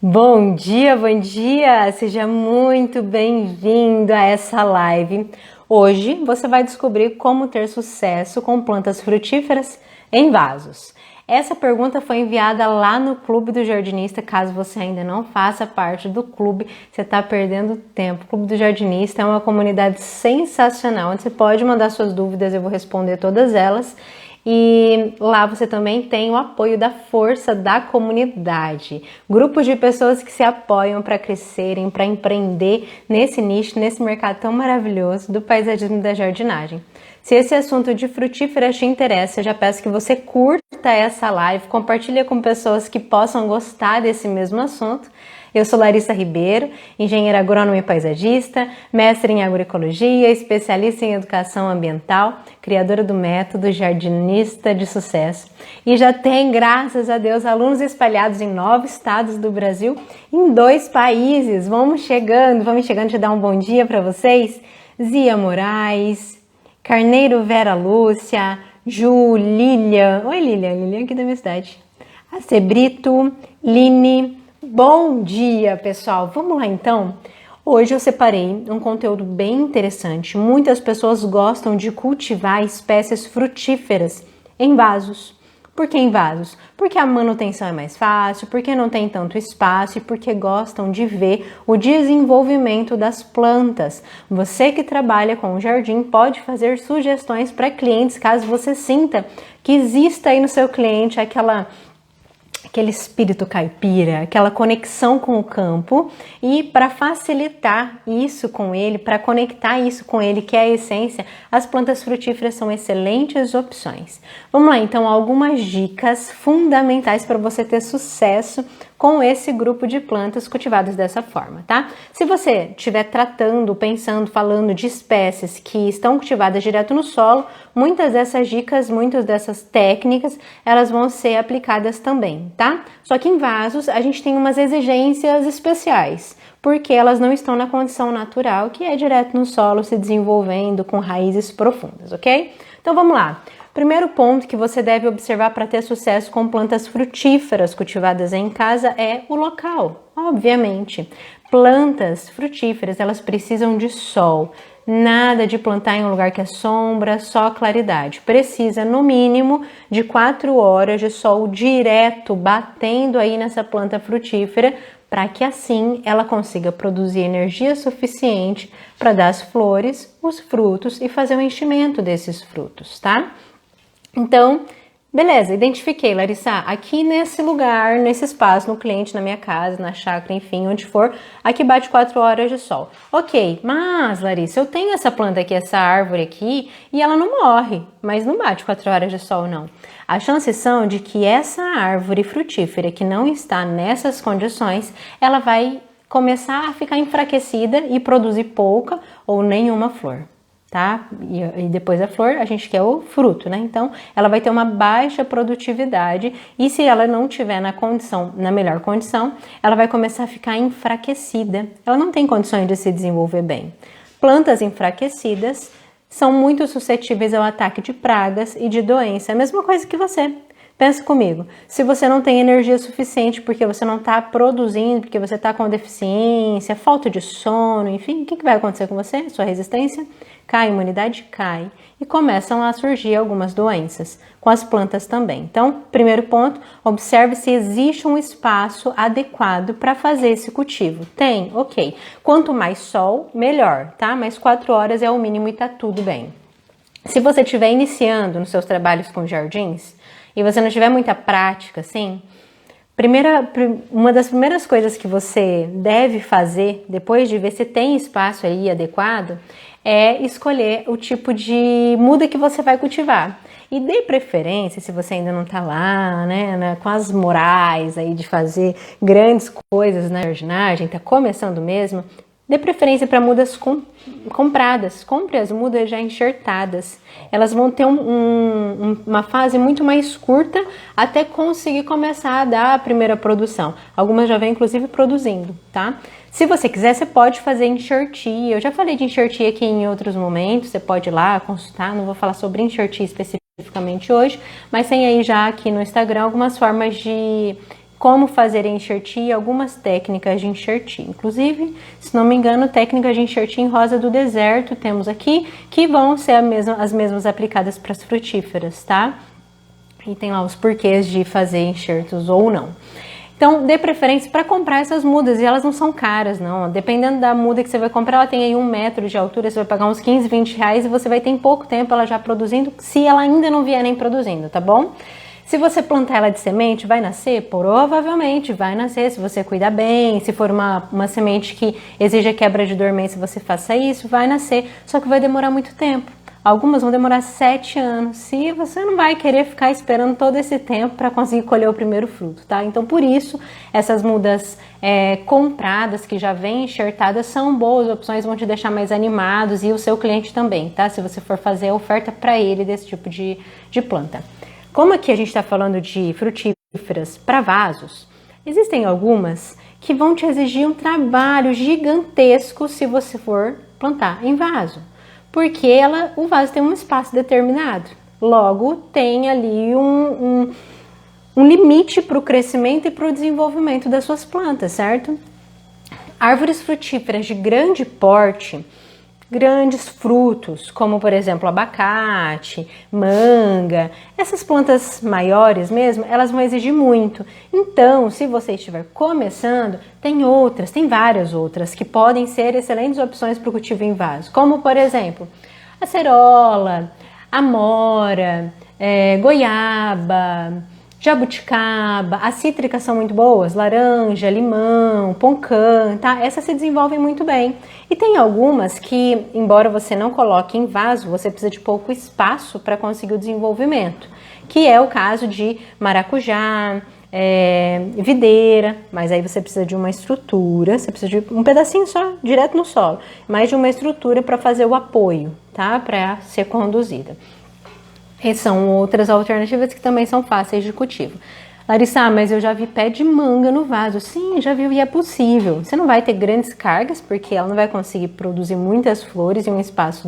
Bom dia, bom dia! Seja muito bem-vindo a essa live. Hoje você vai descobrir como ter sucesso com plantas frutíferas em vasos. Essa pergunta foi enviada lá no Clube do Jardinista. Caso você ainda não faça parte do clube, você está perdendo tempo. O Clube do Jardinista é uma comunidade sensacional, onde você pode mandar suas dúvidas, eu vou responder todas elas. E lá você também tem o apoio da força da comunidade, grupos de pessoas que se apoiam para crescerem, para empreender nesse nicho, nesse mercado tão maravilhoso do paisagismo e da jardinagem. Se esse assunto de frutíferas te interessa, eu já peço que você curta essa live, compartilhe com pessoas que possam gostar desse mesmo assunto. Eu sou Larissa Ribeiro, engenheira agrônoma e paisagista, mestre em agroecologia, especialista em educação ambiental, criadora do método Jardinista de Sucesso. E já tem, graças a Deus, alunos espalhados em 9 estados do Brasil, em 2 países. Vamos chegando, te dar um bom dia para vocês. Zia Moraes, Carneiro Vera Lúcia, Ju, Lilian. Oi, Lilian aqui da minha cidade. A Cebrito, Line. Bom dia, pessoal! Vamos lá então? Hoje eu separei um conteúdo bem interessante. Muitas pessoas gostam de cultivar espécies frutíferas em vasos. Por que em vasos? Porque a manutenção é mais fácil, porque não tem tanto espaço e porque gostam de ver o desenvolvimento das plantas. Você que trabalha com o jardim pode fazer sugestões para clientes, caso você sinta que exista aí no seu cliente aquele espírito caipira, aquela conexão com o campo, e para facilitar isso com ele, para conectar isso com ele, que é a essência, as plantas frutíferas são excelentes opções. Vamos lá, então, algumas dicas fundamentais para você ter sucesso com esse grupo de plantas cultivadas dessa forma, tá? Se você estiver tratando, pensando, falando de espécies que estão cultivadas direto no solo, muitas dessas dicas, muitas dessas técnicas, elas vão ser aplicadas também, tá? Só que em vasos a gente tem umas exigências especiais, porque elas não estão na condição natural, que é direto no solo, se desenvolvendo com raízes profundas, ok? Então vamos lá. Primeiro ponto que você deve observar para ter sucesso com plantas frutíferas cultivadas em casa é o local, obviamente. Plantas frutíferas, elas precisam de sol. Nada de plantar em um lugar que é sombra, só claridade. Precisa, no mínimo, de 4 horas de sol direto batendo aí nessa planta frutífera, para que assim ela consiga produzir energia suficiente para dar as flores, os frutos e fazer o enchimento desses frutos, tá? Então, beleza, identifiquei, Larissa, aqui nesse lugar, nesse espaço, no cliente, na minha casa, na chácara, enfim, onde for, aqui bate 4 horas de sol. Ok, mas, Larissa, eu tenho essa planta aqui, essa árvore aqui, e ela não morre, mas não bate 4 horas de sol, não. As chances são de que essa árvore frutífera que não está nessas condições, ela vai começar a ficar enfraquecida e produzir pouca ou nenhuma flor. Tá? E depois a flor, a gente quer o fruto, né? Então, ela vai ter uma baixa produtividade e se ela não tiver na melhor condição, ela vai começar a ficar enfraquecida. Ela não tem condições de se desenvolver bem. Plantas enfraquecidas são muito suscetíveis ao ataque de pragas e de doença. É a mesma coisa que você. Pensa comigo, se você não tem energia suficiente porque você não está produzindo, porque você está com deficiência, falta de sono, enfim, o que vai acontecer com você? Sua resistência cai, a imunidade cai e começam a surgir algumas doenças, com as plantas também. Então, primeiro ponto, observe se existe um espaço adequado para fazer esse cultivo. Tem? Ok. Quanto mais sol, melhor, tá? Mas 4 horas é o mínimo e tá tudo bem. Se você estiver iniciando nos seus trabalhos com jardins, e você não tiver muita prática, assim, uma das primeiras coisas que você deve fazer, depois de ver se tem espaço aí adequado, é escolher o tipo de muda que você vai cultivar. E dê preferência, se você ainda não tá lá, né, com as morais aí de fazer grandes coisas na jardinagem, tá começando mesmo, dê preferência para mudas compradas. Compre as mudas já enxertadas. Elas vão ter uma fase muito mais curta até conseguir começar a dar a primeira produção. Algumas já vêm, inclusive, produzindo, tá? Se você quiser, você pode fazer enxertia. Eu já falei de enxertia aqui em outros momentos. Você pode ir lá consultar. Não vou falar sobre enxertia especificamente hoje, mas tem aí já aqui no Instagram algumas formas de como fazer enxertia e algumas técnicas de enxertia. Inclusive, se não me engano, técnicas de enxertia em rosa do deserto temos aqui, que vão ser as mesmas aplicadas para as frutíferas, tá? E tem lá os porquês de fazer enxertos ou não. Então, dê preferência para comprar essas mudas, e elas não são caras, não. Dependendo da muda que você vai comprar, ela tem aí 1 metro de altura, você vai pagar uns 15, 20 reais e você vai ter em pouco tempo ela já produzindo, se ela ainda não vier nem produzindo, tá bom? Se você plantar ela de semente, vai nascer? Provavelmente vai nascer, se você cuidar bem, se for uma semente que exija quebra de dormência, você faça isso, vai nascer, só que vai demorar muito tempo. Algumas vão demorar 7 anos, se você não vai querer ficar esperando todo esse tempo para conseguir colher o primeiro fruto, tá? Então, por isso, essas mudas compradas, que já vêm enxertadas, são boas opções, vão te deixar mais animados e o seu cliente também, tá? Se você for fazer a oferta para ele desse tipo de planta. Como aqui a gente está falando de frutíferas para vasos, existem algumas que vão te exigir um trabalho gigantesco se você for plantar em vaso. Porque o vaso tem um espaço determinado, logo tem ali um limite para o crescimento e para o desenvolvimento das suas plantas, certo? Árvores frutíferas de grande porte, grandes frutos, como por exemplo abacate, manga, essas plantas maiores mesmo, elas vão exigir muito. Então, se você estiver começando, tem várias outras que podem ser excelentes opções para o cultivo em vaso, como por exemplo, acerola, amora, goiaba, jabuticaba, as cítricas são muito boas, laranja, limão, poncã, tá? Essas se desenvolvem muito bem. E tem algumas que, embora você não coloque em vaso, você precisa de pouco espaço para conseguir o desenvolvimento, que é o caso de maracujá, videira, mas aí você precisa de uma estrutura, você precisa de um pedacinho só, direto no solo, mais de uma estrutura para fazer o apoio, tá? Para ser conduzida. E são outras alternativas que também são fáceis de cultivo. Larissa, mas eu já vi pé de manga no vaso. Sim, já vi e é possível. Você não vai ter grandes cargas, porque ela não vai conseguir produzir muitas flores em um espaço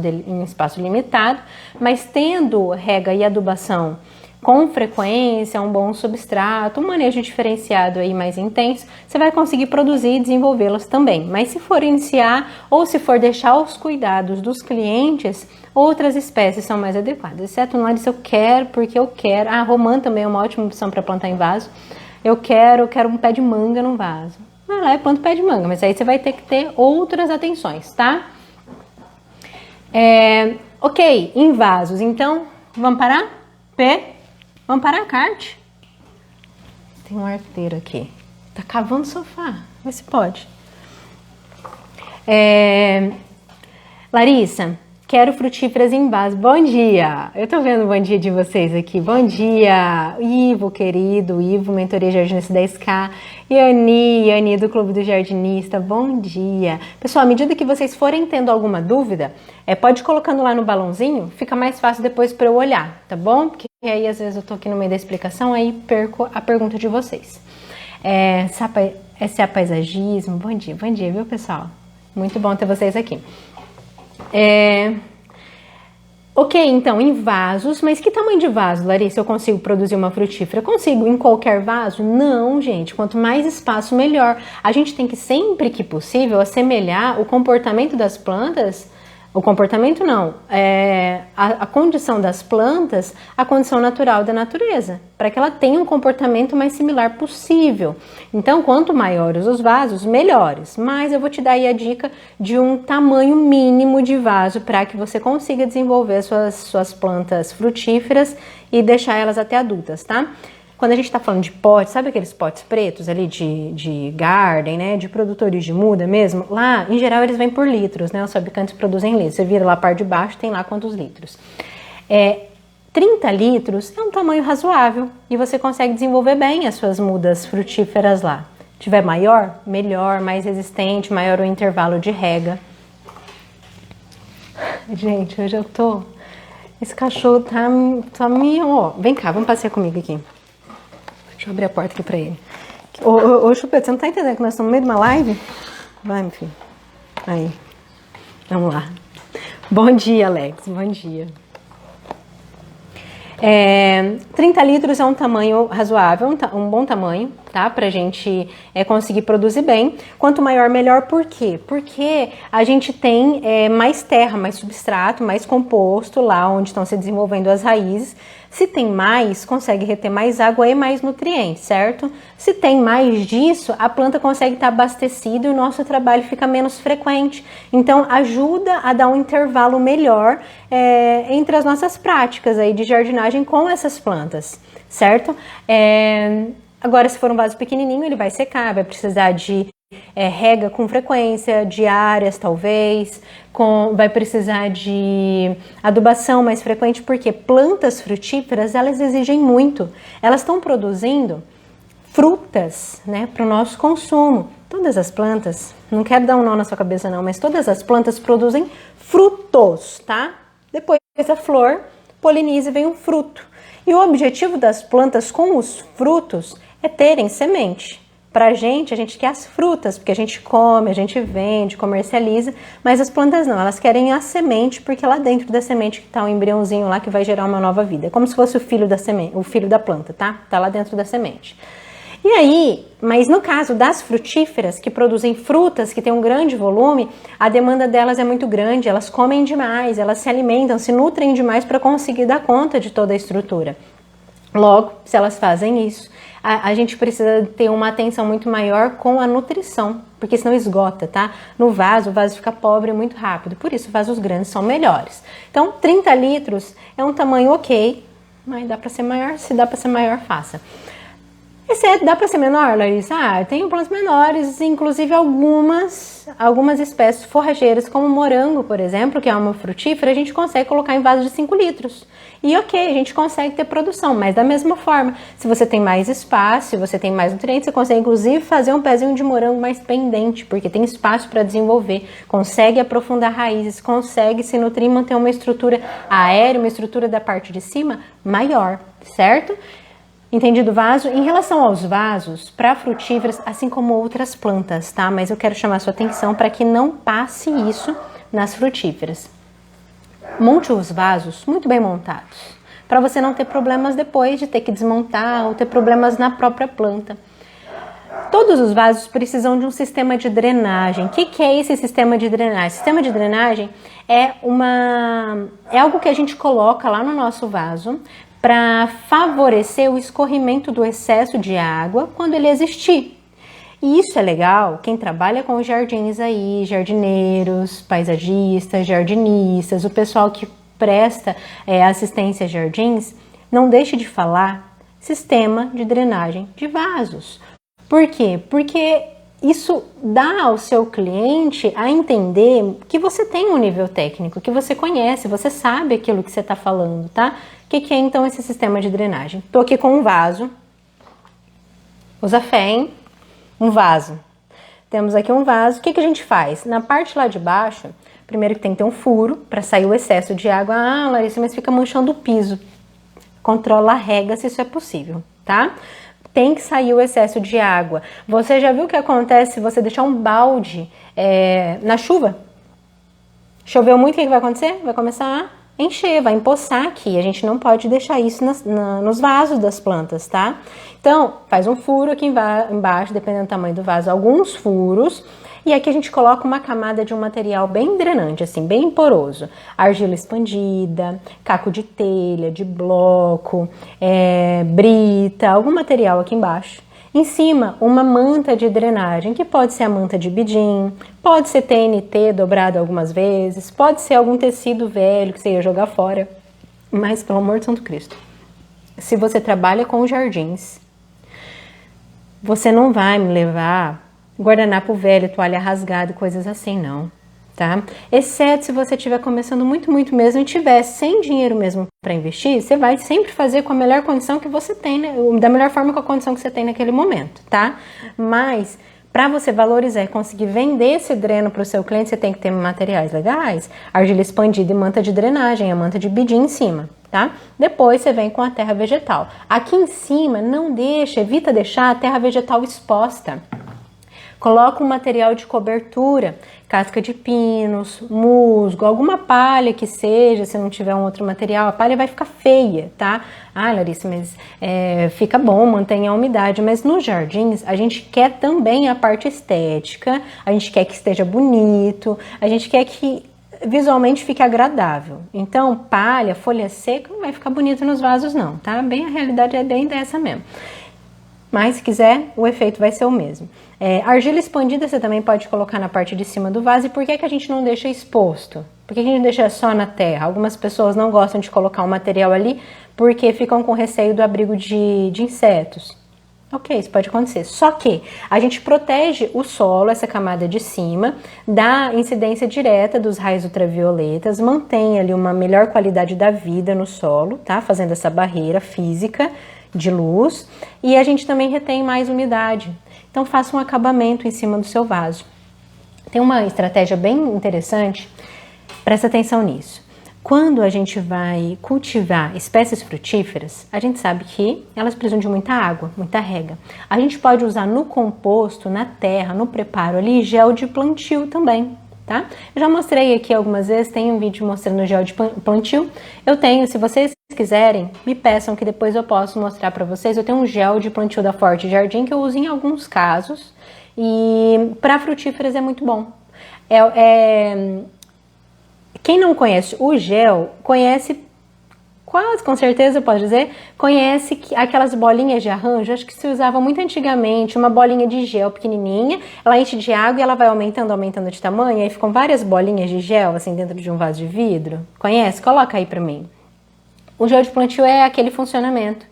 limitado, mas tendo rega e adubação com frequência, um bom substrato, um manejo diferenciado aí mais intenso, você vai conseguir produzir e desenvolvê-las também. Mas se for iniciar ou se for deixar os cuidados dos clientes, outras espécies são mais adequadas. Exceto no Larissa, eu quero porque eu quero. Ah, romã também é uma ótima opção para plantar em vaso. Eu quero um pé de manga no vaso. Vai lá e planta o pé de manga, mas aí você vai ter que ter outras atenções, tá? Ok, em vasos, então, vamos parar? Vamos parar a kart? Tem um arteiro aqui. Tá cavando o sofá. Vê se pode. Larissa, quero frutíferas em vaso. Bom dia! Eu tô vendo o bom dia de vocês aqui. Bom dia! Ivo, querido. Ivo, mentoria Jardinice 10K. Yani do Clube do Jardinista. Bom dia! Pessoal, à medida que vocês forem tendo alguma dúvida, pode ir colocando lá no balãozinho. Fica mais fácil depois para eu olhar, tá bom? Porque aí às vezes eu tô aqui no meio da explicação, aí perco a pergunta de vocês. Esse é paisagismo. Bom dia, viu, pessoal? Muito bom ter vocês aqui. Ok, então, em vasos, mas que tamanho de vaso, Larissa, eu consigo produzir uma frutífera? Consigo em qualquer vaso? Não, gente, quanto mais espaço, melhor. A gente tem que, sempre que possível, assemelhar o comportamento das plantas, a condição das plantas, à condição natural da natureza, para que ela tenha um comportamento mais similar possível. Então, quanto maiores os vasos, melhores. Mas eu vou te dar aí a dica de um tamanho mínimo de vaso para que você consiga desenvolver suas plantas frutíferas e deixar elas até adultas, tá? Quando a gente está falando de potes, sabe aqueles potes pretos ali de garden, né, de produtores de muda mesmo? Lá, em geral, eles vêm por litros, né, os fabricantes produzem litros. Você vira lá a parte de baixo, tem lá quantos litros. 30 litros é um tamanho razoável e você consegue desenvolver bem as suas mudas frutíferas lá. Se tiver maior, melhor, mais resistente, maior o intervalo de rega. Gente, hoje eu tô... Esse cachorro tá meio... Ó, vem cá, vamos passear comigo aqui. Deixa eu abrir a porta aqui pra ele. Ô, Chupeta, você não tá entendendo que nós estamos no meio de uma live? Vai, meu filho. Aí. Vamos lá. Bom dia, Alex. Bom dia. 30 litros é um tamanho razoável, um bom tamanho. tá? Pra gente conseguir produzir bem. Quanto maior, melhor. Por quê? Porque a gente tem mais terra, mais substrato, mais composto lá onde estão se desenvolvendo as raízes. Se tem mais, consegue reter mais água e mais nutrientes, certo? Se tem mais disso, a planta consegue estar abastecida e o nosso trabalho fica menos frequente. Então, ajuda a dar um intervalo melhor entre as nossas práticas aí de jardinagem com essas plantas, certo? Agora, se for um vaso pequenininho, ele vai secar, vai precisar de rega com frequência, diárias talvez, vai precisar de adubação mais frequente, porque plantas frutíferas, elas exigem muito. Elas estão produzindo frutas, né, para o nosso consumo. Todas as plantas, não quero dar um nó na sua cabeça não, mas todas as plantas produzem frutos, tá? Depois a flor poliniza e vem um fruto. E o objetivo das plantas com os frutos é terem semente. Pra gente, a gente quer as frutas, porque a gente come, a gente vende, comercializa, mas as plantas não, elas querem a semente, porque lá dentro da semente que tá um embriãozinho lá que vai gerar uma nova vida. É como se fosse o filho da semente, o filho da planta, tá? Tá lá dentro da semente. E aí, mas no caso das frutíferas, que produzem frutas, que tem um grande volume, a demanda delas é muito grande, elas comem demais, elas se alimentam, se nutrem demais para conseguir dar conta de toda a estrutura. Logo, se elas fazem isso, a gente precisa ter uma atenção muito maior com a nutrição, porque senão esgota, tá? No vaso, o vaso fica pobre muito rápido, por isso vasos grandes são melhores. Então, 30 litros é um tamanho ok, mas dá para ser maior, se dá para ser maior, faça. Dá para ser menor, Larissa? Tem plantas menores, inclusive algumas espécies forrageiras, como morango, por exemplo, que é uma frutífera, a gente consegue colocar em vasos de 5 litros. E ok, a gente consegue ter produção, mas da mesma forma, se você tem mais espaço, se você tem mais nutrientes, você consegue inclusive fazer um pezinho de morango mais pendente, porque tem espaço para desenvolver, consegue aprofundar raízes, consegue se nutrir e manter uma estrutura aérea, uma estrutura da parte de cima maior, certo? Entendido o vaso? Em relação aos vasos, para frutíferas, assim como outras plantas, tá? Mas eu quero chamar a sua atenção para que não passe isso nas frutíferas. Monte os vasos muito bem montados, para você não ter problemas depois de ter que desmontar ou ter problemas na própria planta. Todos os vasos precisam de um sistema de drenagem. O que é esse sistema de drenagem? Sistema de drenagem é algo que a gente coloca lá no nosso vaso para favorecer o escorrimento do excesso de água quando ele existir. E isso é legal, quem trabalha com jardins aí, jardineiros, paisagistas, jardinistas, o pessoal que presta assistência a jardins, não deixe de falar sistema de drenagem de vasos. Por quê? Porque isso dá ao seu cliente a entender que você tem um nível técnico, que você conhece, você sabe aquilo que você está falando, tá? O que é então esse sistema de drenagem? Estou aqui com um vaso, usa fé, hein? Um vaso. Temos aqui um vaso, o que a gente faz? Na parte lá de baixo, primeiro que tem que ter um furo para sair o excesso de água. Ah, Larissa, mas fica manchando o piso. Controla a rega se isso é possível, tá? Tem que sair o excesso de água. Você já viu o que acontece se você deixar um balde na chuva? Choveu muito, o que vai acontecer? Vai começar a encher, vai empoçar aqui. A gente não pode deixar isso nos vasos das plantas, tá? Então, faz um furo aqui embaixo, dependendo do tamanho do vaso, alguns furos. E aqui a gente coloca uma camada de um material bem drenante, assim, bem poroso. Argila expandida, caco de telha, de bloco, brita, algum material aqui embaixo. Em cima, uma manta de drenagem, que pode ser a manta de bidim, pode ser TNT dobrado algumas vezes, pode ser algum tecido velho que você ia jogar fora. Mas, pelo amor de Santo Cristo, se você trabalha com jardins, você não vai me levar guardanapo velho, toalha rasgada, coisas assim, não, tá? Exceto se você estiver começando muito mesmo e tiver sem dinheiro mesmo para investir, você vai sempre fazer com a melhor condição que você tem, né? Da melhor forma com a condição que você tem naquele momento, tá? Mas para você valorizar e conseguir vender esse dreno para o seu cliente, você tem que ter materiais legais, argila expandida e manta de drenagem, a manta de bidim em cima, tá? Depois você vem com a terra vegetal. Aqui em cima, evita deixar a terra vegetal exposta. Coloca um material de cobertura, casca de pinos, musgo, alguma palha que seja, se não tiver um outro material, a palha vai ficar feia, tá? Ah, Larissa, mas fica bom, mantém a umidade, mas nos jardins a gente quer também a parte estética, a gente quer que esteja bonito, a gente quer que visualmente fique agradável. Então, palha, folha seca não vai ficar bonito nos vasos não, tá? A realidade é bem dessa mesmo. Mas se quiser, o efeito vai ser o mesmo. Argila expandida você também pode colocar na parte de cima do vaso. E por que que a gente não deixa exposto? Por que a gente deixa só na terra? Algumas pessoas não gostam de colocar um material ali porque ficam com receio do abrigo de insetos. Ok, isso pode acontecer. Só que a gente protege o solo, essa camada de cima, da incidência direta dos raios ultravioletas, mantém ali uma melhor qualidade da vida no solo, tá? Fazendo essa barreira física de luz, e a gente também retém mais umidade. Então faça um acabamento em cima do seu vaso. Tem uma estratégia bem interessante, presta atenção nisso. Quando a gente vai cultivar espécies frutíferas, a gente sabe que elas precisam de muita água, muita rega. A gente pode usar no composto, na terra, no preparo ali, gel de plantio também, tá? Eu já mostrei aqui algumas vezes, tem um vídeo mostrando gel de plantio. Eu tenho, se vocês quiserem, me peçam que depois eu posso mostrar para vocês. Eu tenho um gel de plantio da Forte Jardim que eu uso em alguns casos e para frutíferas é muito bom. Quem não conhece o gel, conhece, quase com certeza eu posso dizer, conhece aquelas bolinhas de arranjo, acho que se usava muito antigamente, uma bolinha de gel pequenininha, ela enche de água e ela vai aumentando, aumentando de tamanho, e aí ficam várias bolinhas de gel assim dentro de um vaso de vidro. Conhece? Coloca aí pra mim. O gel de plantio é aquele funcionamento.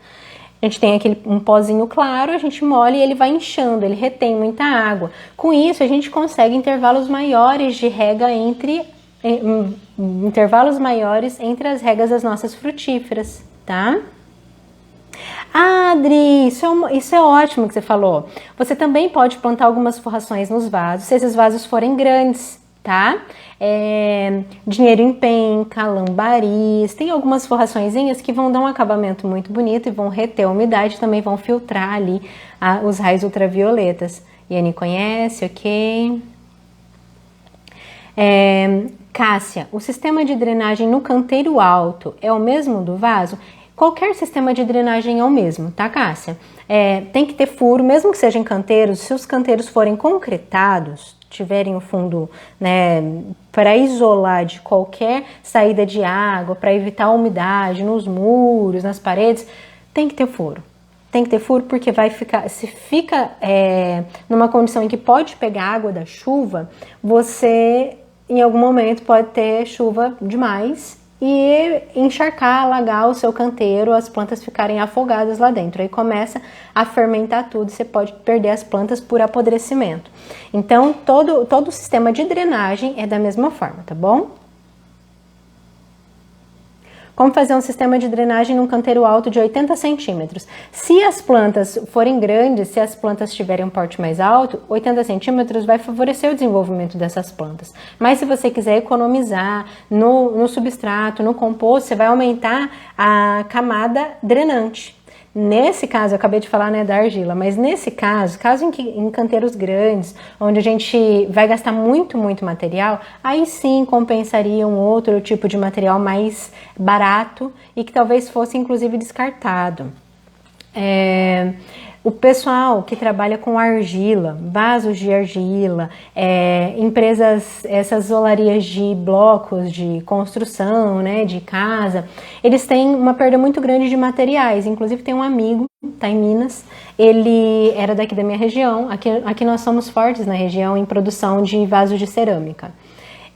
A gente tem um pozinho claro, a gente molha e ele vai inchando, ele retém muita água. Com isso, a gente consegue intervalos maiores de rega entre as regas das nossas frutíferas, tá? Ah, Adri, isso é ótimo que você falou. Você também pode plantar algumas forrações nos vasos, se esses vasos forem grandes, tá? Dinheiro em penca, lambaris, tem algumas forraçõezinhas que vão dar um acabamento muito bonito e vão reter a umidade, também vão filtrar ali os raios ultravioletas. Yane conhece, ok? Cássia, o sistema de drenagem no canteiro alto é o mesmo do vaso? Qualquer sistema de drenagem é o mesmo, tá, Cássia? Tem que ter furo, mesmo que sejam canteiros, se os canteiros forem concretados, tiverem o fundo, né, para isolar de qualquer saída de água, para evitar a umidade nos muros, nas paredes, tem que ter furo. Tem que ter furo porque se fica numa condição em que pode pegar água da chuva, você em algum momento pode ter chuva demais e encharcar, alagar o seu canteiro, as plantas ficarem afogadas lá dentro. Aí começa a fermentar tudo, você pode perder as plantas por apodrecimento. Então, todo o sistema de drenagem é da mesma forma, tá bom? Como fazer um sistema de drenagem num canteiro alto de 80 centímetros? Se as plantas forem grandes, se as plantas tiverem um porte mais alto, 80 centímetros vai favorecer o desenvolvimento dessas plantas. Mas se você quiser economizar no substrato, no composto, você vai aumentar a camada drenante. Nesse caso, eu acabei de falar, né, da argila, mas nesse caso em canteiros grandes, onde a gente vai gastar muito material, aí sim compensaria um outro tipo de material mais barato e que talvez fosse inclusive descartado. O pessoal que trabalha com argila, vasos de argila, empresas, essas olarias de blocos de construção, né, de casa, eles têm uma perda muito grande de materiais. Inclusive tem um amigo, tá em Minas, ele era daqui da minha região, aqui nós somos fortes na região em produção de vasos de cerâmica.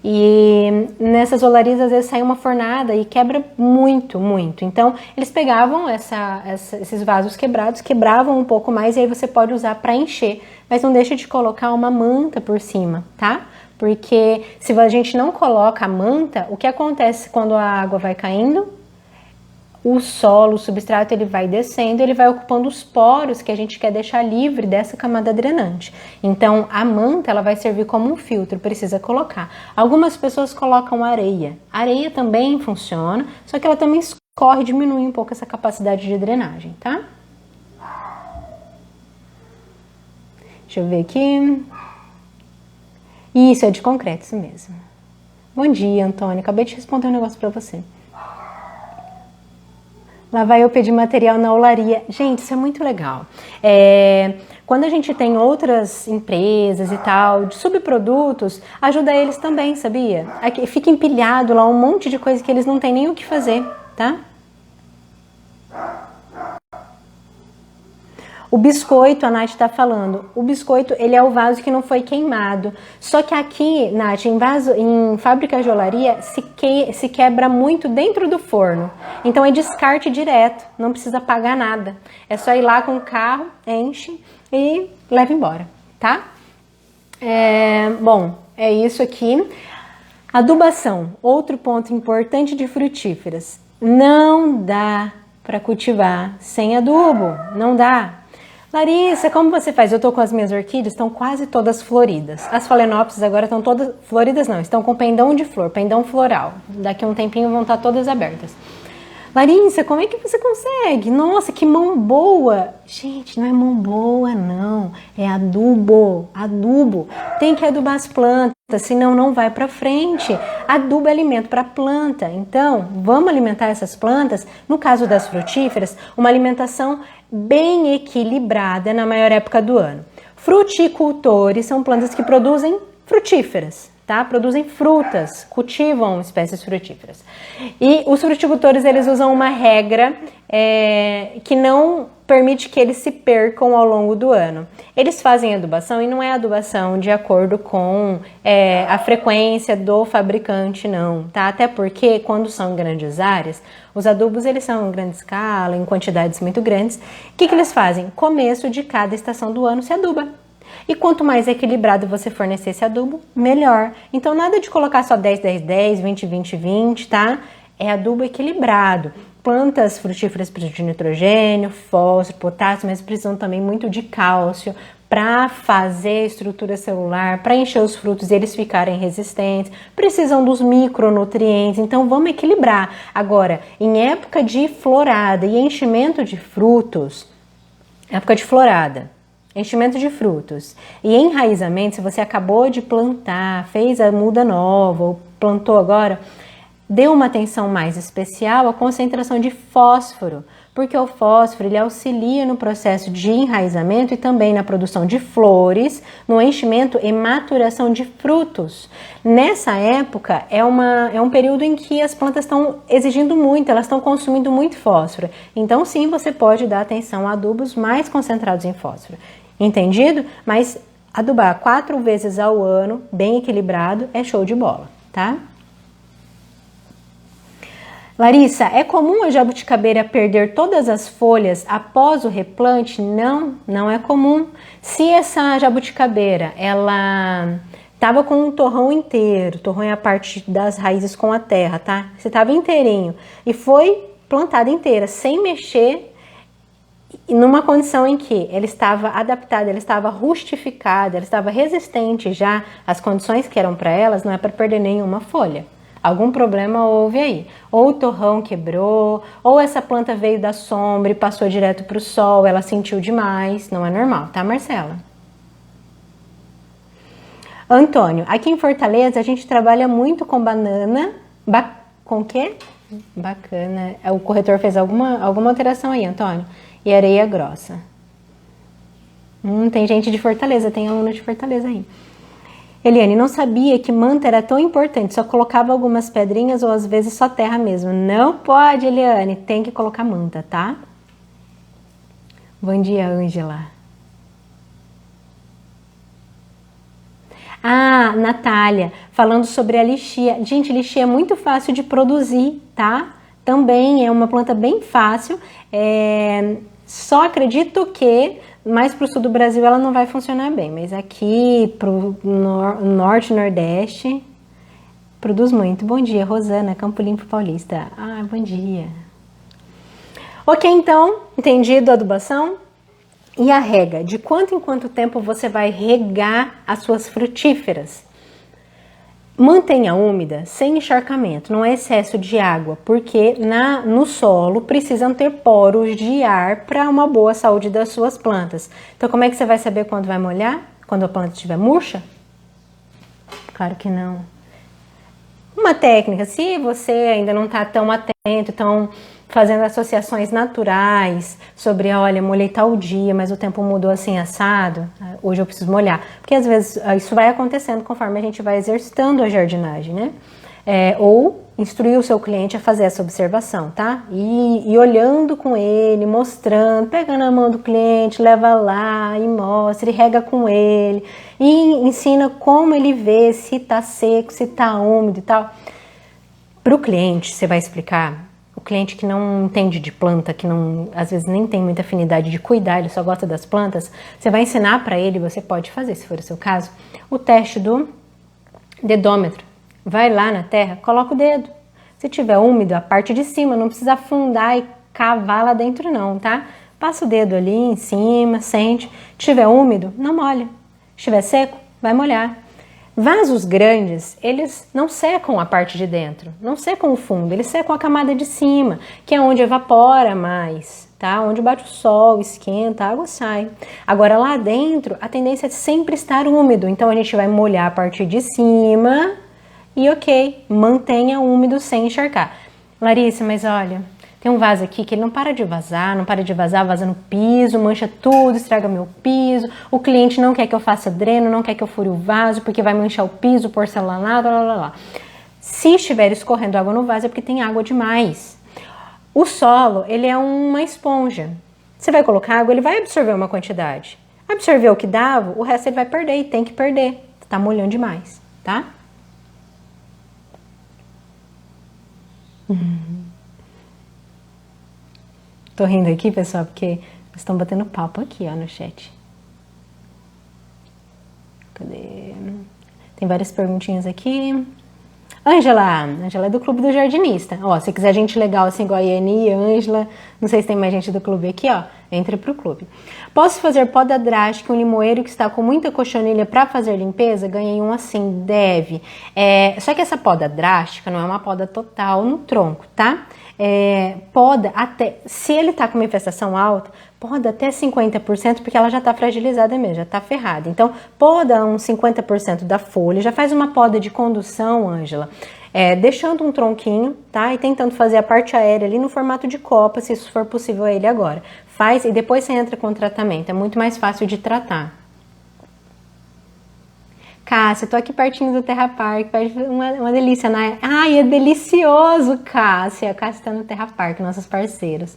E nessas olarias às vezes sai uma fornada e quebra muito. Então eles pegavam esses vasos quebrados, quebravam um pouco mais e aí você pode usar para encher, mas não deixa de colocar uma manta por cima, tá? Porque se a gente não coloca a manta, o que acontece quando a água vai caindo? O solo, o substrato, ele vai descendo, ele vai ocupando os poros que a gente quer deixar livre dessa camada drenante. Então, a manta, ela vai servir como um filtro, precisa colocar. Algumas pessoas colocam areia. A areia também funciona, só que ela também escorre, diminui um pouco essa capacidade de drenagem, tá? Deixa eu ver aqui. Isso, é de concreto, isso mesmo. Bom dia, Antônio. Acabei de responder um negócio para você. Lá vai eu pedir material na olaria. Gente, isso é muito legal. Quando a gente tem outras empresas e tal, de subprodutos, ajuda eles também, sabia? Aqui, fica empilhado lá um monte de coisa que eles não têm nem o que fazer, tá? O biscoito, a Nath está falando, o biscoito ele é o vaso que não foi queimado. Só que aqui, Nath, em fábrica de olaria, se quebra muito dentro do forno. Então é descarte direto, não precisa pagar nada. É só ir lá com o carro, enche e leva embora, tá? Bom, é isso aqui. Adubação, outro ponto importante de frutíferas. Não dá para cultivar sem adubo, não dá. Larissa, como você faz? Eu tô com as minhas orquídeas, estão quase todas floridas. As phalaenopsis agora estão todas floridas, não, estão com pendão de flor, pendão floral. Daqui a um tempinho vão estar todas abertas. Larissa, como é que você consegue? Nossa, que mão boa! Gente, não é mão boa, não. É adubo, adubo. Tem que adubar as plantas, senão não vai para frente. Adubo é alimento para planta. Então, vamos alimentar essas plantas, no caso das frutíferas, uma alimentação bem equilibrada na maior época do ano. Fruticultores são plantas que produzem frutíferas, tá? Produzem frutas, cultivam espécies frutíferas. E os fruticultores, eles usam uma regra que não permite que eles se percam ao longo do ano. Eles fazem adubação e não é adubação de acordo com a frequência do fabricante, não, tá? Até porque quando são grandes áreas, os adubos eles são em grande escala, em quantidades muito grandes. O que eles fazem? Começo de cada estação do ano se aduba. E quanto mais equilibrado você fornecer esse adubo, melhor. Então nada de colocar só 10, 10, 10, 20, 20, 20, tá? É adubo equilibrado. Plantas frutíferas precisam de nitrogênio, fósforo, potássio, mas precisam também muito de cálcio para fazer a estrutura celular, para encher os frutos e eles ficarem resistentes. Precisam dos micronutrientes, então vamos equilibrar. Agora, em época de florada e enchimento de frutos, época de florada, enchimento de frutos e enraizamento, se você acabou de plantar, fez a muda nova ou plantou agora, dê uma atenção mais especial à concentração de fósforo, porque o fósforo ele auxilia no processo de enraizamento e também na produção de flores, no enchimento e maturação de frutos. Nessa época é um período em que as plantas estão exigindo muito, elas estão consumindo muito fósforo. Então sim, você pode dar atenção a adubos mais concentrados em fósforo. Entendido? Mas adubar 4 vezes ao ano, bem equilibrado, é show de bola, tá? Larissa, é comum a jabuticabeira perder todas as folhas após o replante? Não, não é comum. Se essa jabuticabeira, ela estava com um torrão inteiro, torrão é a parte das raízes com a terra, tá? Se estava inteirinho e foi plantada inteira, sem mexer, numa condição em que ela estava adaptada, ela estava rustificada, ela estava resistente já às condições que eram para elas, não é para perder nenhuma folha. Algum problema houve aí. Ou o torrão quebrou, ou essa planta veio da sombra e passou direto para o sol, ela sentiu demais. Não é normal, tá, Marcela? Antônio, aqui em Fortaleza a gente trabalha muito com banana. Com o quê? Bacana. O corretor fez alguma alteração aí, Antônio. E areia grossa. Tem gente de Fortaleza, tem aluno de Fortaleza aí. Eliane, não sabia que manta era tão importante, só colocava algumas pedrinhas ou às vezes só terra mesmo. Não pode, Eliane, tem que colocar manta, tá? Bom dia, Ângela. Ah, Natália, falando sobre a lixia. Gente, lixia é muito fácil de produzir, tá? Também é uma planta bem fácil, só acredito que mais para o sul do Brasil ela não vai funcionar bem, mas aqui para o norte e nordeste produz muito. Bom dia, Rosana, Campo Limpo Paulista. Ah, bom dia. Ok, então, entendido a adubação? E a rega? De quanto em quanto tempo você vai regar as suas frutíferas? Mantenha úmida, sem encharcamento, não é excesso de água, porque no solo precisam ter poros de ar para uma boa saúde das suas plantas. Então, como é que você vai saber quando vai molhar? Quando a planta estiver murcha? Claro que não. Uma técnica, se você ainda não está tão atento, tão fazendo associações naturais sobre, olha, molhei tal dia, mas o tempo mudou assim assado, hoje eu preciso molhar. Porque às vezes isso vai acontecendo conforme a gente vai exercitando a jardinagem, né? Ou instruir o seu cliente a fazer essa observação, tá? E olhando com ele, mostrando, pegando a mão do cliente, leva lá e mostra, e rega com ele, e ensina como ele vê, se tá seco, se tá úmido e tal. Para o cliente, você vai explicar, o cliente que não entende de planta, que não, às vezes nem tem muita afinidade de cuidar, ele só gosta das plantas, você vai ensinar para ele, você pode fazer, se for o seu caso, o teste do dedômetro. Vai lá na terra, coloca o dedo. Se tiver úmido, a parte de cima, não precisa afundar e cavar lá dentro não, tá? Passa o dedo ali em cima, sente. Se tiver úmido, não molha. Se estiver seco, vai molhar. Vasos grandes, eles não secam a parte de dentro, não secam o fundo, eles secam a camada de cima, que é onde evapora mais, tá? Onde bate o sol, esquenta, a água sai. Agora lá dentro, a tendência é sempre estar úmido, então a gente vai molhar a parte de cima e ok, mantenha úmido sem encharcar. Larissa, mas olha, tem um vaso aqui que ele não para de vazar, vaza no piso, mancha tudo, estraga meu piso. O cliente não quer que eu faça dreno, não quer que eu fure o vaso, porque vai manchar o piso, porcelanado, blá, blá, blá. Se estiver escorrendo água no vaso é porque tem água demais. O solo, ele é uma esponja. Você vai colocar água, ele vai absorver uma quantidade. Absorver o que dava, o resto ele vai perder e tem que perder. Tá molhando demais, tá? Tô rindo aqui, pessoal, porque estão batendo papo aqui, ó, no chat. Cadê? Tem várias perguntinhas aqui. Ângela é do Clube do Jardinista. Ó, se quiser gente legal assim igual a Iane e Ângela, não sei se tem mais gente do clube aqui, ó, entre pro clube. Posso fazer poda drástica um limoeiro que está com muita cochonilha para fazer limpeza? Ganhei um assim, deve. Só que essa poda drástica não é uma poda total no tronco, tá? Poda até, se ele tá com uma infestação alta, poda até 50%, porque ela já tá fragilizada mesmo, já tá ferrada. Então, poda uns 50% da folha, já faz uma poda de condução, Ângela, deixando um tronquinho, tá? E tentando fazer a parte aérea ali no formato de copa, se isso for possível a ele agora. Faz e depois você entra com o tratamento, é muito mais fácil de tratar. Cássia, tô aqui pertinho do Terra Park, uma delícia, né? Ai, é delicioso, Cássia. A Cássia tá no Terra Park, nossos parceiros.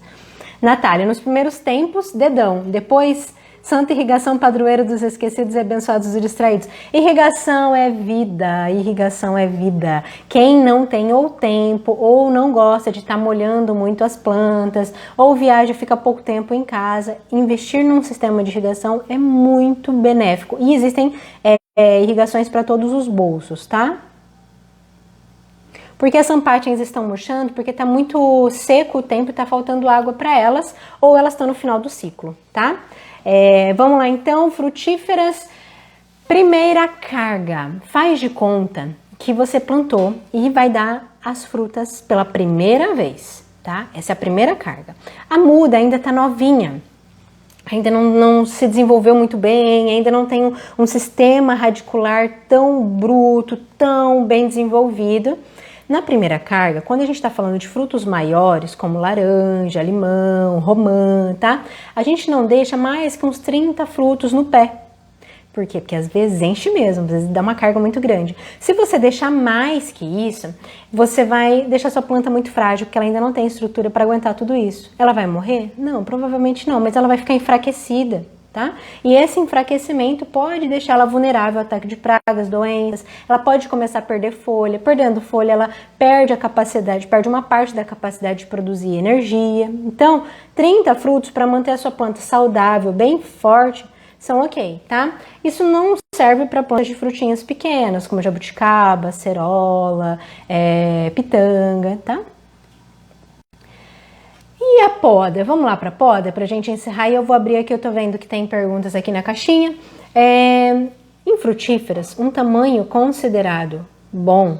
Natália, nos primeiros tempos, dedão. Depois, santa irrigação, padroeira dos esquecidos e abençoados e distraídos. Irrigação é vida, irrigação é vida. Quem não tem ou tempo, ou não gosta de estar molhando muito as plantas, ou viaja e fica pouco tempo em casa, investir num sistema de irrigação é muito benéfico. E existem irrigações para todos os bolsos, tá? Porque as sampatins estão murchando? Porque tá muito seco o tempo e tá faltando água para elas, ou elas estão no final do ciclo, tá? Vamos lá então, frutíferas. Primeira carga. Faz de conta que você plantou e vai dar as frutas pela primeira vez, tá? Essa é a primeira carga. A muda ainda tá novinha. Ainda não se desenvolveu muito bem, ainda não tem um sistema radicular tão bruto, tão bem desenvolvido. Na primeira carga, quando a gente está falando de frutos maiores, como laranja, limão, romã, tá? A gente não deixa mais que uns 30 frutos no pé. Por quê? Porque às vezes enche mesmo, às vezes dá uma carga muito grande. Se você deixar mais que isso, você vai deixar sua planta muito frágil, porque ela ainda não tem estrutura para aguentar tudo isso. Ela vai morrer? Não, provavelmente não, mas ela vai ficar enfraquecida, tá? E esse enfraquecimento pode deixar ela vulnerável ao ataque de pragas, doenças. Ela pode começar a perder folha. Perdendo folha, ela perde a capacidade, perde uma parte da capacidade de produzir energia. Então, 30 frutos para manter a sua planta saudável, bem forte, são ok, tá? Isso não serve para plantas de frutinhas pequenas, como jabuticaba, cerola, pitanga, tá? E a poda? Vamos lá para a poda, para a gente encerrar. E eu vou abrir aqui, eu tô vendo que tem perguntas aqui na caixinha. Em frutíferas, um tamanho considerado bom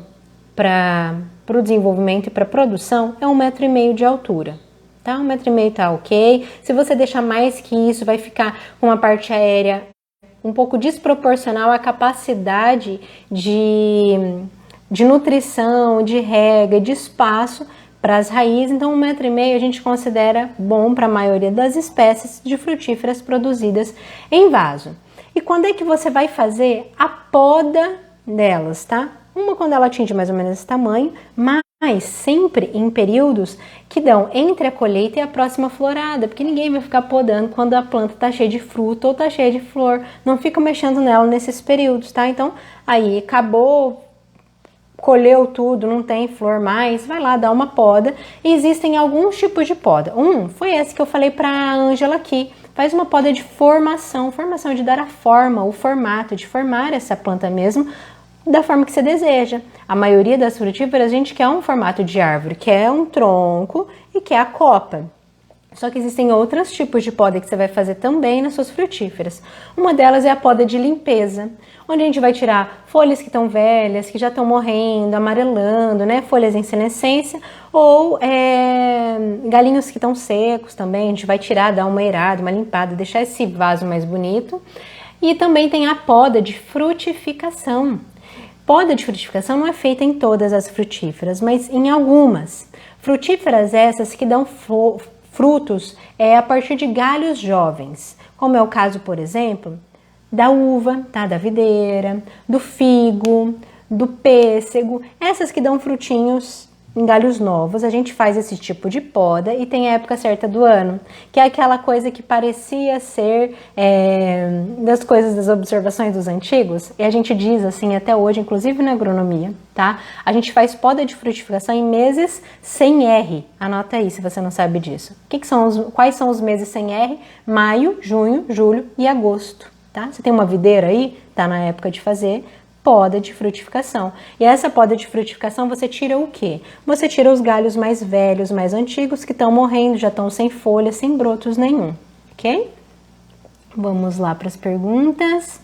para o desenvolvimento e para a produção é 1,5 m de altura. Tá? 1,5 m tá ok. Se você deixar mais que isso, vai ficar com uma parte aérea um pouco desproporcional à capacidade de nutrição, de rega, de espaço para as raízes. Então 1,5 m a gente considera bom para a maioria das espécies de frutíferas produzidas em vaso. E quando é que você vai fazer a poda delas, tá? Uma quando ela atinge mais ou menos esse tamanho, mas sempre em períodos que dão entre a colheita e a próxima florada, porque ninguém vai ficar podando quando a planta tá cheia de fruta ou tá cheia de flor. Não fica mexendo nela nesses períodos, tá? Então, aí acabou, colheu tudo, não tem flor mais, vai lá dar uma poda. E existem alguns tipos de poda. Foi esse que eu falei para a Ângela aqui. Faz uma poda de formação de dar a forma, o formato, de formar essa planta mesmo da forma que você deseja. A maioria das frutíferas a gente quer um formato de árvore, quer um tronco e quer a copa. Só que existem outros tipos de poda que você vai fazer também nas suas frutíferas. Uma delas é a poda de limpeza, onde a gente vai tirar folhas que estão velhas, que já estão morrendo, amarelando, né? Folhas em senescência, ou galinhos que estão secos também. A gente vai tirar, dar uma aerada, uma limpada, deixar esse vaso mais bonito. E também tem a poda de frutificação. Poda de frutificação não é feita em todas as frutíferas, mas em algumas. Frutíferas essas que dão frutos a partir de galhos jovens, como é o caso, por exemplo, da uva, tá? Da videira, do figo, do pêssego, essas que dão frutinhos em galhos novos. A gente faz esse tipo de poda e tem a época certa do ano, que é aquela coisa que parecia ser das coisas das observações dos antigos, e a gente diz assim até hoje, inclusive na agronomia, tá? A gente faz poda de frutificação em meses sem R. Anota aí se você não sabe disso. Quais são os meses sem R? Maio, junho, julho e agosto, tá? Você tem uma videira aí, tá na época de fazer poda de frutificação. E essa poda de frutificação você tira o quê? Você tira os galhos mais velhos, mais antigos, que estão morrendo, já estão sem folha, sem brotos nenhum, ok? Vamos lá para as perguntas.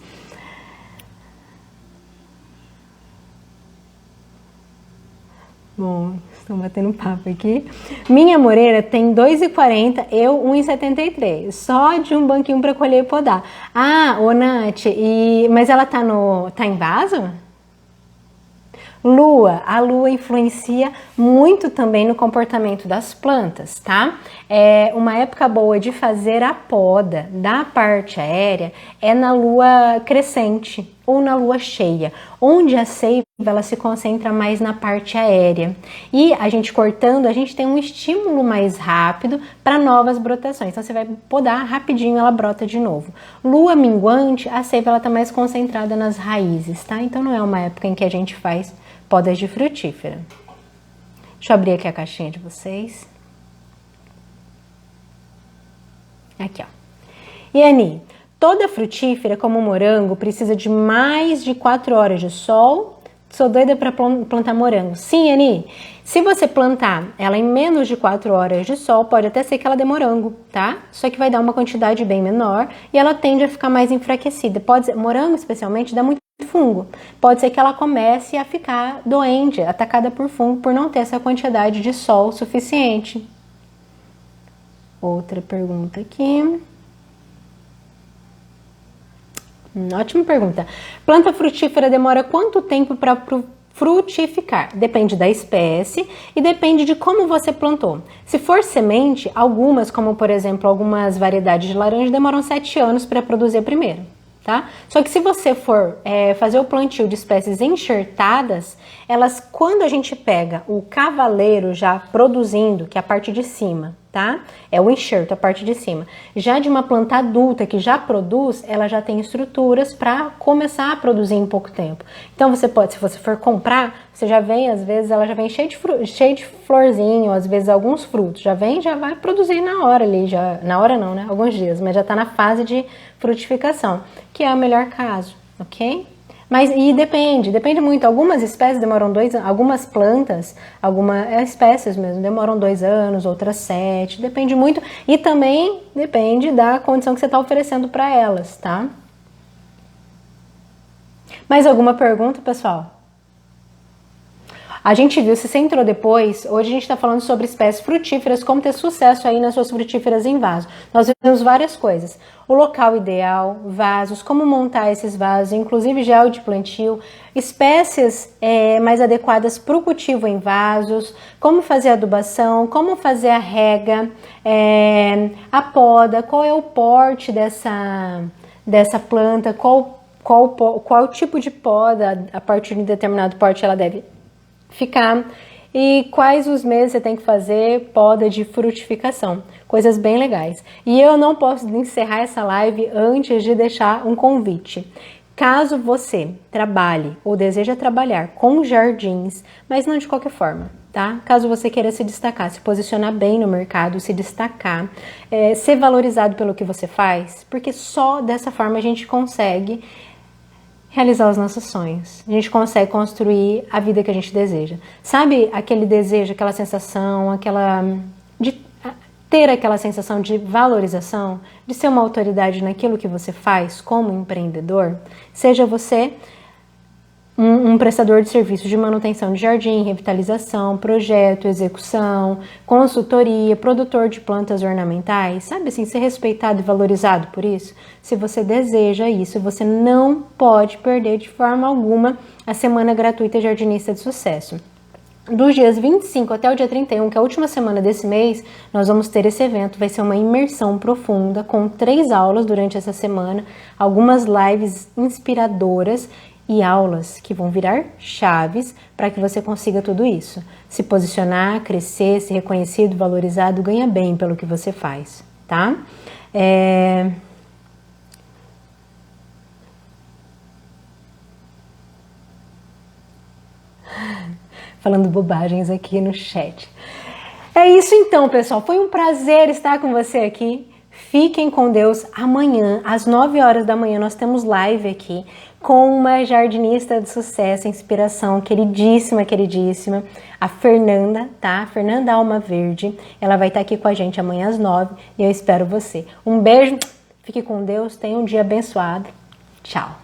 Bom, estou batendo papo aqui. Minha moreira tem 2,40, eu 1,73. Só de um banquinho para colher e podar. Ah, ô Nath, mas ela tá em vaso? Lua, a lua influencia muito também no comportamento das plantas, tá? Uma época boa de fazer a poda da parte aérea é na lua crescente ou na lua cheia, onde a seiva ela se concentra mais na parte aérea. E a gente cortando, a gente tem um estímulo mais rápido para novas brotações. Então você vai podar rapidinho, ela brota de novo. Lua minguante, a seiva ela tá mais concentrada nas raízes, tá? Então não é uma época em que a gente faz podas de frutífera. Deixa eu abrir aqui a caixinha de vocês. Aqui, ó. Iani, toda frutífera, como o morango, precisa de mais de 4 horas de sol. Sou doida para plantar morango. Sim, Iani. Se você plantar ela em menos de 4 horas de sol, pode até ser que ela dê morango, tá? Só que vai dar uma quantidade bem menor e ela tende a ficar mais enfraquecida. Morango, especialmente, dá muito fungo. Pode ser que ela comece a ficar doente, atacada por fungo, por não ter essa quantidade de sol suficiente. Outra pergunta aqui. Ótima pergunta. Planta frutífera demora quanto tempo para frutificar? Depende da espécie e depende de como você plantou. Se for semente, algumas, como por exemplo algumas variedades de laranja, demoram 7 anos para produzir a primeira. Tá? Só que se você for fazer o plantio de espécies enxertadas, elas, quando a gente pega o cavaleiro já produzindo, que é a parte de cima, tá? É o enxerto, a parte de cima. Já de uma planta adulta que já produz, ela já tem estruturas para começar a produzir em pouco tempo. Então você pode, se você for comprar, você já vem, às vezes ela já vem cheia de florzinho, às vezes alguns frutos, já vai produzir na hora ali, já, na hora não, né? Alguns dias, mas já tá na fase de frutificação, que é o melhor caso, ok? Mas e depende muito. Algumas espécies demoram 2 anos, algumas plantas, algumas espécies mesmo, demoram 2 anos, outras 7, depende muito. E também depende da condição que você está oferecendo para elas, tá? Mais alguma pergunta, pessoal? A gente viu, se você entrou depois, hoje a gente está falando sobre espécies frutíferas, como ter sucesso aí nas suas frutíferas em vaso. Nós vimos várias coisas. O local ideal, vasos, como montar esses vasos, inclusive gel de plantio, espécies mais adequadas para o cultivo em vasos, como fazer a adubação, como fazer a rega, a poda, qual é o porte dessa planta, qual tipo de poda, a partir de um determinado porte ela deve ficar, e quais os meses você tem que fazer poda de frutificação, coisas bem legais. E eu não posso encerrar essa live antes de deixar um convite. Caso você trabalhe ou deseja trabalhar com jardins, mas não de qualquer forma, tá? Caso você queira se destacar, se posicionar bem no mercado, se destacar, ser valorizado pelo que você faz, porque só dessa forma a gente consegue realizar os nossos sonhos. A gente consegue construir a vida que a gente deseja. Sabe aquele desejo, aquela sensação, de ter aquela sensação de valorização, de ser uma autoridade naquilo que você faz como empreendedor? Seja você um prestador de serviços de manutenção de jardim, revitalização, projeto, execução, consultoria, produtor de plantas ornamentais, sabe assim, ser respeitado e valorizado por isso? Se você deseja isso, você não pode perder de forma alguma a Semana Gratuita Jardinista de Sucesso. Dos dias 25 até o dia 31, que é a última semana desse mês, nós vamos ter esse evento. Vai ser uma imersão profunda com 3 aulas durante essa semana, algumas lives inspiradoras e aulas que vão virar chaves para que você consiga tudo isso. Se posicionar, crescer, ser reconhecido, valorizado, ganha bem pelo que você faz, tá? Falando bobagens aqui no chat. É isso então, pessoal. Foi um prazer estar com você aqui. Fiquem com Deus. Amanhã, às 9 horas da manhã, nós temos live aqui com uma jardinista de sucesso, inspiração, queridíssima, queridíssima, a Fernanda, tá? Fernanda Alma Verde. Ela vai estar aqui com a gente amanhã às 9 e eu espero você. Um beijo, fique com Deus, tenha um dia abençoado. Tchau.